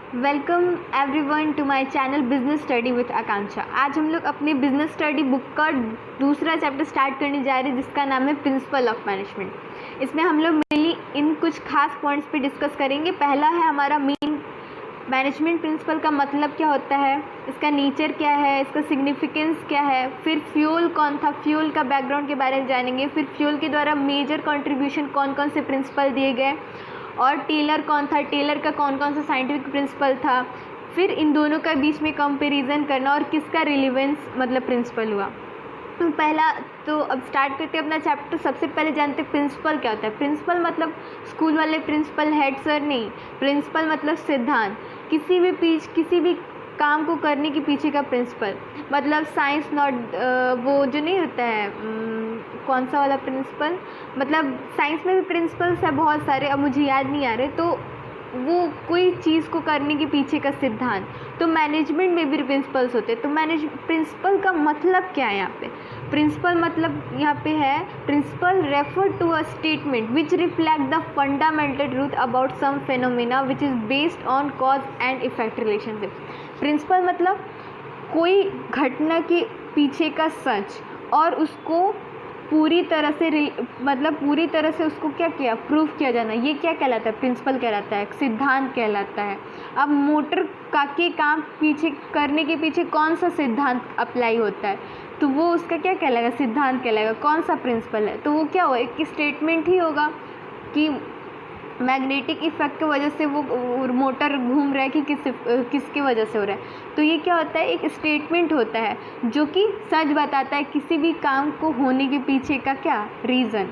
Welcome everyone to my channel business study with Akanksha. आज हम लोग अपनी बिजनेस स्टडी बुक का दूसरा चैप्टर स्टार्ट करने जा रहे हैं जिसका नाम है प्रिंसिपल ऑफ मैनेजमेंट। इसमें हम लोग मेनली इन कुछ खास पॉइंट्स पे डिस्कस करेंगे। पहला है हमारा मेन मैनेजमेंट प्रिंसिपल का मतलब क्या होता है, इसका नेचर क्या है, इसका सिग्निफिकेंस क्या है। फिर फ्यूल कौन था, फ्यूल का बैकग्राउंड के बारे में जानेंगे। फिर फ्यूल के द्वारा मेजर कंट्रीब्यूशन कौन कौन से प्रिंसिपल दिए गए, और टेलर कौन था, टेलर का कौन कौन सा साइंटिफिक प्रिंसिपल था। फिर इन दोनों का बीच में कंपैरिजन करना और किसका रिलेवेंस मतलब प्रिंसिपल हुआ। पहला तो अब स्टार्ट करते हैं अपना चैप्टर। सबसे पहले जानते हैं प्रिंसिपल क्या होता है। प्रिंसिपल मतलब स्कूल वाले प्रिंसिपल हेड सर नहीं, प्रिंसिपल मतलब सिद्धांत। किसी भी काम को करने के पीछे का प्रिंसिपल मतलब साइंस नॉट वो जो नहीं होता है कौन सा वाला प्रिंसिपल, मतलब साइंस में भी प्रिंसिपल्स है बहुत सारे, अब मुझे याद नहीं आ रहे। तो वो कोई चीज़ को करने के पीछे का सिद्धांत। तो मैनेजमेंट में भी प्रिंसिपल्स होते हैं। तो प्रिंसिपल का मतलब क्या है यहाँ पे। प्रिंसिपल मतलब यहाँ पे है principle refer to a statement which reflect the fundamental truth about some phenomena which is based on cause and effect relationship. Principle मतलब कोई घटना के पीछे का सच और उसको पूरी तरह से उसको क्या किया, प्रूफ किया जाना, ये क्या कहलाता है, प्रिंसिपल कहलाता है, सिद्धांत कहलाता है। अब मोटर के काम पीछे करने के पीछे कौन सा सिद्धांत अप्लाई होता है, तो वो उसका क्या कहलाएगा, सिद्धांत कहलाएगा। कौन सा प्रिंसिपल है, तो वो क्या होगा, एक स्टेटमेंट ही होगा कि मैग्नेटिक इफेक्ट की वजह से वो मोटर घूम रहा है कि किसकी वजह से हो रहा है। तो ये क्या होता है, एक स्टेटमेंट होता है जो कि सच बताता है किसी भी काम को होने के पीछे का क्या रीज़न।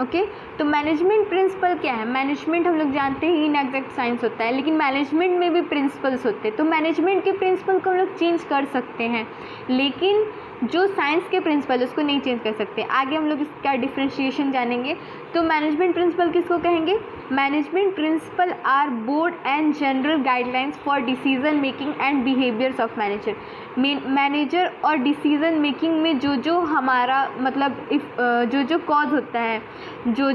ओके तो मैनेजमेंट प्रिंसिपल क्या है। मैनेजमेंट हम लोग जानते हैं इनएग्जैक्ट साइंस होता है, लेकिन मैनेजमेंट में भी प्रिंसिपल्स होते हैं। तो मैनेजमेंट के प्रिंसिपल को हम लोग चेंज कर सकते हैं, लेकिन जो साइंस के प्रिंसिपल उसको नहीं चेंज कर सकते। आगे हम लोग इसका डिफ्रेंशिएशन जानेंगे। तो मैनेजमेंट प्रिंसिपल किसको कहेंगे। Management principle are broad and general guidelines for decision making and behaviours of manager और डिसीजन मेकिंग में जो हमारा मतलब जो कॉज होता है, जो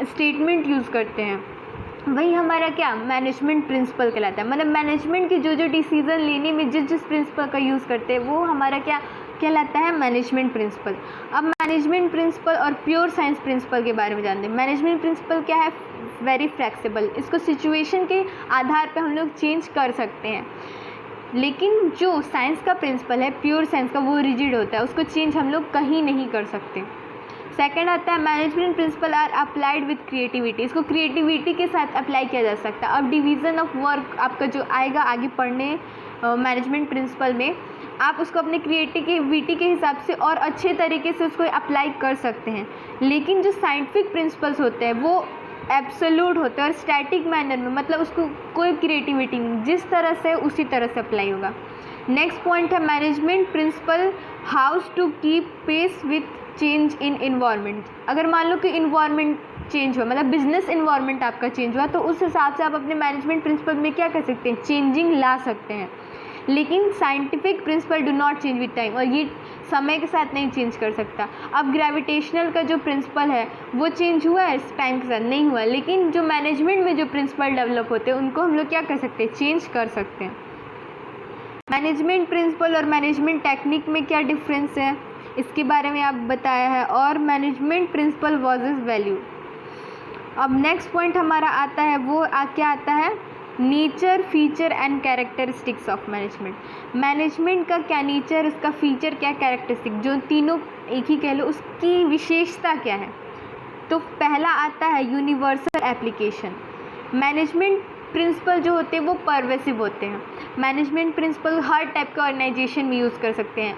स्टेटमेंट यूज़ करते हैं, वही हमारा क्या मैनेजमेंट प्रिंसिपल कहलाता है। मतलब मैनेजमेंट की जो डिसीज़न लेने में जिस प्रिंसिपल का यूज़ करते हैं वो हमारा क्या कहलाता है, मैनेजमेंट प्रिंसिपल। अब मैनेजमेंट प्रिंसिपल और प्योर साइंस प्रिंसिपल के बारे में जानते हैं। मैनेजमेंट प्रिंसिपल क्या है, वेरी फ्लेक्सिबल, इसको सिचुएशन के आधार पर हम लोग चेंज कर सकते हैं। लेकिन जो साइंस का प्रिंसिपल है, प्योर साइंस का, वो रिजिड होता है, उसको चेंज हम लोग कहीं नहीं कर सकते। सेकंड आता है management principle are applied with creativity, इसको क्रिएटिविटी के साथ अप्लाई किया जा सकता है। अब डिवीज़न ऑफ वर्क आपका जो आएगा आगे पढ़ने मैनेजमेंट प्रिंसिपल में, आप उसको अपने क्रिएटिविटी के हिसाब से और अच्छे तरीके से उसको अप्लाई कर सकते हैं। लेकिन जो साइंटिफिक प्रिंसिपल्स होते हैं वो एब्सोल्यूट होते हैं और स्टैटिक मैनर में, मतलब उसको कोई क्रिएटिविटी नहीं, जिस तरह से उसी तरह से अप्लाई होगा। नेक्स्ट पॉइंट है management principle has to keep pace with change in environment. अगर मान लो कि इन्वायरमेंट चेंज हुआ, मतलब बिजनेस इन्वायरमेंट आपका चेंज हुआ, तो उस हिसाब से आप अपने मैनेजमेंट प्रिंसिपल में क्या कर सकते हैं, चेंजिंग ला सकते हैं। लेकिन scientific principle do not change with time, और ये समय के साथ नहीं चेंज कर सकता। अब ग्रेविटेशनल का जो प्रिंसिपल है वो चेंज हुआ है टाइम के साथ, नहीं हुआ, लेकिन जो मैनेजमेंट में जो प्रिंसिपल डेवलप होते हैं उनको हम लोग क्या कर सकते हैं, चेंज कर सकते हैं। मैनेजमेंट प्रिंसिपल और मैनेजमेंट टेक्निक में क्या डिफरेंस है इसके बारे में आप बताया है, और मैनेजमेंट प्रिंसिपल वर्सेस वैल्यू। अब नेक्स्ट पॉइंट हमारा आता है वो क्या आता है, nature, feature and characteristics of management. Management का क्या नेचर, उसका फीचर क्या, कैरेक्टरिस्टिक, जो तीनों एक ही कह लो, उसकी विशेषता क्या है। तो पहला आता है यूनिवर्सल एप्लीकेशन। मैनेजमेंट प्रिंसिपल जो होते हैं वो परवेसिव होते हैं। मैनेजमेंट प्रिंसिपल हर टाइप के ऑर्गेनाइजेशन में यूज़ कर सकते हैं,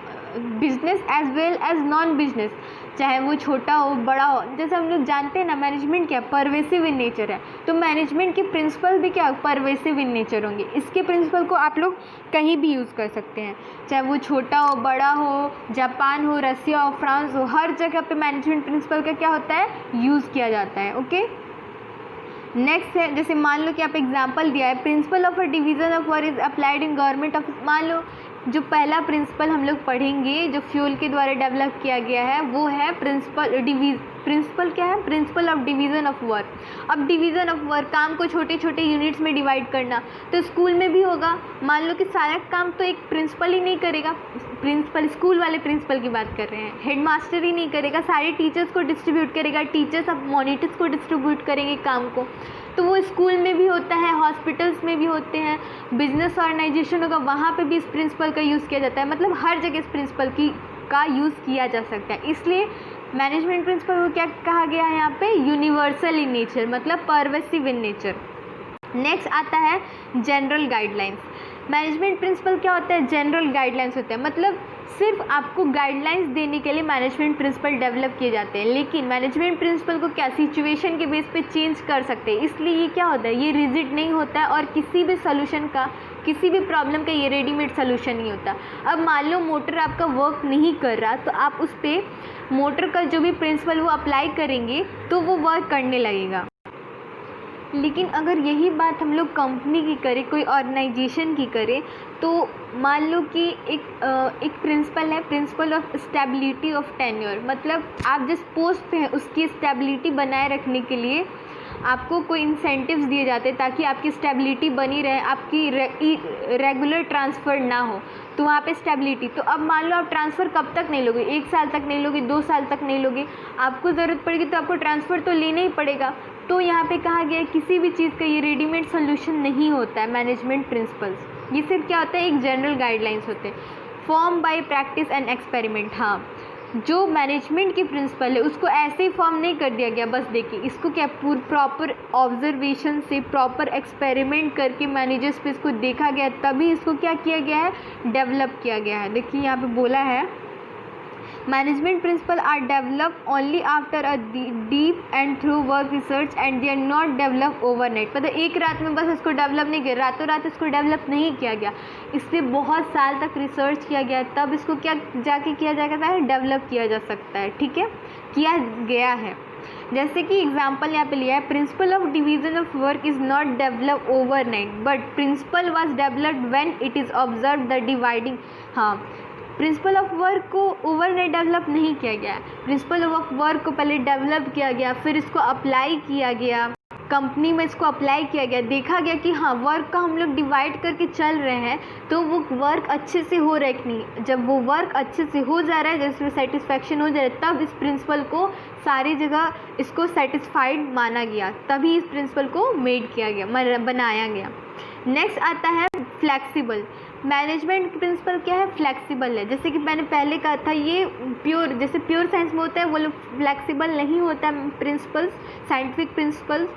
business as well as non business, चाहे वो छोटा हो बड़ा हो। जैसे हम लोग जानते हैं ना मैनेजमेंट क्या परवेसिव इन नेचर है, तो मैनेजमेंट के प्रिंसिपल भी क्या परवेसिव इन नेचर होंगे। इसके प्रिंसिपल को आप लोग कहीं भी यूज़ कर सकते हैं, चाहे वो छोटा हो बड़ा हो, जापान हो, रसिया हो, फ्रांस हो, हर जगह पे मैनेजमेंट प्रिंसिपल का क्या होता है, यूज़ किया जाता है। ओके नेक्स्ट है, जैसे मान लो कि आप एग्जांपल दिया है, principle of a division of work is applied in government office. मान लो जो पहला प्रिंसिपल हम लोग पढ़ेंगे जो फ्यूल के द्वारा डेवलप किया गया है वो है प्रिंसिपल क्या है, principle of division of work. अब डिवीज़न ऑफ वर्क, काम को छोटे छोटे यूनिट्स में डिवाइड करना, तो स्कूल में भी होगा। मान लो कि सारा काम तो एक प्रिंसिपल ही नहीं करेगा, प्रिंसिपल स्कूल वाले प्रिंसिपल की बात कर रहे हैं, हेडमास्टर ही नहीं करेगा, सारे टीचर्स को डिस्ट्रीब्यूट करेगा, टीचर्स अब मॉनिटर्स को डिस्ट्रीब्यूट करेंगे काम को। तो वो स्कूल में भी होता है, हॉस्पिटल्स में भी होते हैं, बिजनेस ऑर्गेनाइजेशन होगा वहाँ पे भी इस प्रिंसिपल का यूज़ किया जाता है। मतलब हर जगह इस प्रिंसिपल का यूज़ किया जा सकता है। इसलिए मैनेजमेंट प्रिंसिपल को क्या कहा गया है यहाँ पे, यूनिवर्सल इन नेचर, मतलब परवेसिव इन नेचर। नेक्स्ट आता है जनरल गाइडलाइंस। मैनेजमेंट प्रिंसिपल क्या होता है, जनरल गाइडलाइंस होता है, मतलब सिर्फ आपको गाइडलाइंस देने के लिए मैनेजमेंट प्रिंसिपल डेवलप किए जाते हैं। लेकिन मैनेजमेंट प्रिंसिपल को क्या सिचुएशन के बेस पे चेंज कर सकते हैं, इसलिए ये क्या होता है, ये रिजिड नहीं होता है और किसी भी सोल्यूशन का, किसी भी प्रॉब्लम का ये रेडीमेड सोल्यूशन नहीं होता। अब मान लो मोटर आपका वर्क नहीं कर रहा, तो आप उस पर मोटर का जो भी प्रिंसिपल वो अप्लाई करेंगे तो वो वर्क करने लगेगा। लेकिन अगर यही बात हम लोग कंपनी की करें, कोई ऑर्गेनाइजेशन की करें, तो मान लो कि एक प्रिंसिपल है, principle of stability of tenure, मतलब आप जिस पोस्ट पे हैं उसकी स्टेबिलिटी बनाए रखने के लिए आपको कोई इंसेंटिव्स दिए जाते हैं ताकि आपकी स्टेबिलिटी बनी रहे, आपकी रेगुलर ट्रांसफ़र ना हो, तो वहाँ पे स्टेबिलिटी। तो अब मान लो आप ट्रांसफ़र कब तक नहीं लोगे, 1 साल तक नहीं लोगे, 2 साल तक नहीं लोगे, आपको ज़रूरत पड़ेगी तो आपको ट्रांसफ़र तो लेना ही पड़ेगा। तो यहाँ पे कहा गया है किसी भी चीज़ का ये रेडीमेड सोल्यूशन नहीं होता है मैनेजमेंट प्रिंसिपल्स, ये सिर्फ क्या होता है, एक जनरल गाइडलाइंस होते हैं, form by practice and experiment. हाँ, जो मैनेजमेंट की प्रिंसिपल है उसको ऐसे ही फॉर्म नहीं कर दिया गया, बस देखिए इसको क्या प्रॉपर ऑब्जर्वेशन से, प्रॉपर एक्सपेरिमेंट करके मैनेजर्स पे इसको देखा गया, तभी इसको क्या किया गया है, डेवलप किया गया है। देखिए यहाँ पे बोला है management principle are develop only after a deep and thorough work research and they are not develop overnight. मतलब एक रात में बस इसको डेवलप नहीं किया, रातों रात इसको डेवलप नहीं किया गया, इससे बहुत साल तक रिसर्च किया गया, तब इसको क्या जाके किया जा सकता है, डेवलप किया जा सकता है। ठीक है, किया गया है। जैसे कि एग्जाम्पल यहाँ पे लिया है, principle of division of work is not develop overnight but principle was developed when it is observe the dividing. हाँ, प्रिंसिपल ऑफ वर्क को ओवरनाइट डेवलप नहीं किया गया, प्रिंसिपल ऑफ वर्क को पहले डेवलप किया गया, फिर इसको अप्लाई किया गया, कंपनी में इसको अप्लाई किया गया, देखा गया कि हाँ वर्क का हम लोग डिवाइड करके चल रहे हैं तो वो वर्क अच्छे से हो रहा है कि नहीं। जब वो वर्क अच्छे से हो जा रहा है, जैसे सेटिस्फैक्शन हो जा रहा है, तब इस प्रिंसिपल को सारी जगह इसको सेटिस्फाइड माना गया, तभी इस प्रिंसिपल को मेड किया गया, बनाया गया। नेक्स्ट आता है फ्लैक्सिबल। मैनेजमेंट प्रिंसिपल क्या है, फ्लैक्सिबल है। जैसे कि मैंने पहले कहा था, ये प्योर, जैसे प्योर साइंस में होता है वो लोग फ्लैक्सिबल नहीं होता प्रिंसिपल्स, साइंटिफिक प्रिंसिपल्स।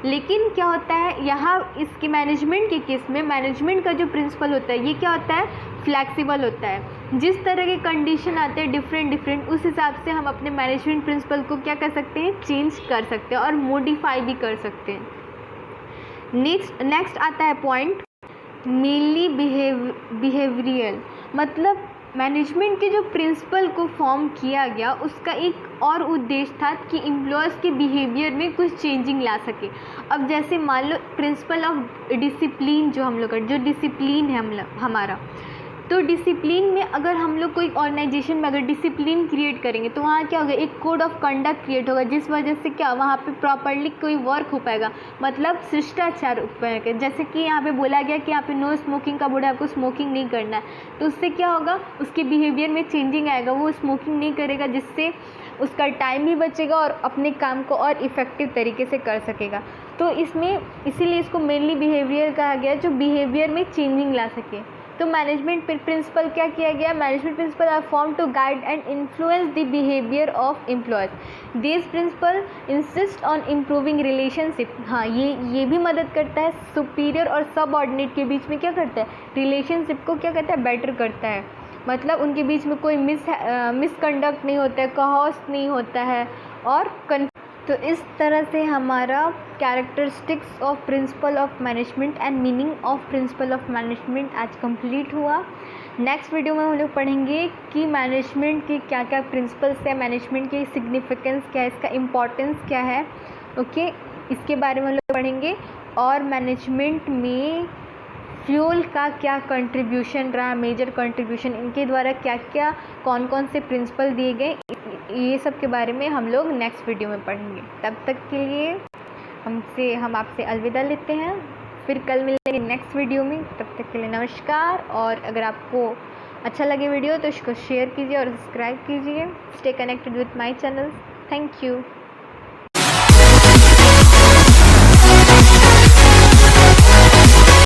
लेकिन क्या होता है यहाँ इसके मैनेजमेंट के केस में, मैनेजमेंट का जो प्रिंसिपल होता है ये क्या होता है, फ्लैक्सिबल होता है। जिस तरह के कंडीशन आते हैं डिफरेंट, उस हिसाब से हम अपने मैनेजमेंट प्रिंसिपल को क्या कर सकते हैं, चेंज कर सकते हैं और मॉडिफाई भी कर सकते हैं। नेक्स्ट आता है पॉइंट मेनली बिहेवियरल। मतलब मैनेजमेंट के जो प्रिंसिपल को फॉर्म किया गया उसका एक और उद्देश्य था कि एम्प्लॉयज़ के बिहेवियर में कुछ चेंजिंग ला सके। अब जैसे मान लो प्रिंसिपल ऑफ डिसिप्लिन, जो हम लोग का जो डिसिप्लिन है हमारा, तो डिसिप्लिन में अगर हम लोग कोई ऑर्गेनाइजेशन में अगर डिसिप्लिन क्रिएट करेंगे तो वहाँ क्या होगा, एक कोड ऑफ कंडक्ट क्रिएट होगा, जिस वजह से क्या वहाँ पे प्रॉपर्ली कोई वर्क हो पाएगा, मतलब शिष्टाचार हो पाएगा। जैसे कि यहाँ पे बोला गया कि यहाँ पे नो स्मोकिंग का बोर्ड है, आपको स्मोकिंग नहीं करना है, तो उससे क्या होगा, उसके बिहेवियर में चेंजिंग आएगा, वो स्मोकिंग नहीं करेगा, जिससे उसका टाइम भी बचेगा और अपने काम को और इफ़ेक्टिव तरीके से कर सकेगा। तो इसमें इसीलिए इसको मेनली बिहेवियर कहा गया, जो बिहेवियर में चेंजिंग ला सके। तो मैनेजमेंट प्रिंसिपल क्या किया गया, management principle are form to guide and influence the behaviour of employees. This principle insist on improving relationship. हाँ, ये भी मदद करता है सुपीरियर और सबऑर्डिनेट के बीच में, क्या करता है, रिलेशनशिप को क्या करता है, बेटर करता है। मतलब उनके बीच में कोई मिसकंडक्ट नहीं होता है, कॉस्ट नहीं होता है और तो इस तरह से हमारा characteristics of principle of management and meaning of principle of management आज कंप्लीट हुआ। नेक्स्ट वीडियो में हम लोग पढ़ेंगे कि मैनेजमेंट के क्या क्या प्रिंसिपल्स है, मैनेजमेंट की सिग्निफिकेंस क्या है, इसका इम्पोर्टेंस क्या है, ओके, इसके बारे में हम लोग पढ़ेंगे। और मैनेजमेंट में फ्यूल का क्या कंट्रीब्यूशन रहा, मेजर कंट्रीब्यूशन, इनके द्वारा क्या क्या कौन कौन से प्रिंसिपल दिए गए, ये सब के बारे में हम लोग नेक्स्ट वीडियो में पढ़ेंगे। तब तक के लिए हम आपसे अलविदा लेते हैं, फिर कल मिलेंगे नेक्स्ट वीडियो में। तब तक के लिए नमस्कार। और अगर आपको अच्छा लगे वीडियो तो इसको शेयर कीजिए और सब्सक्राइब कीजिए। Stay connected with my channel. Thank you.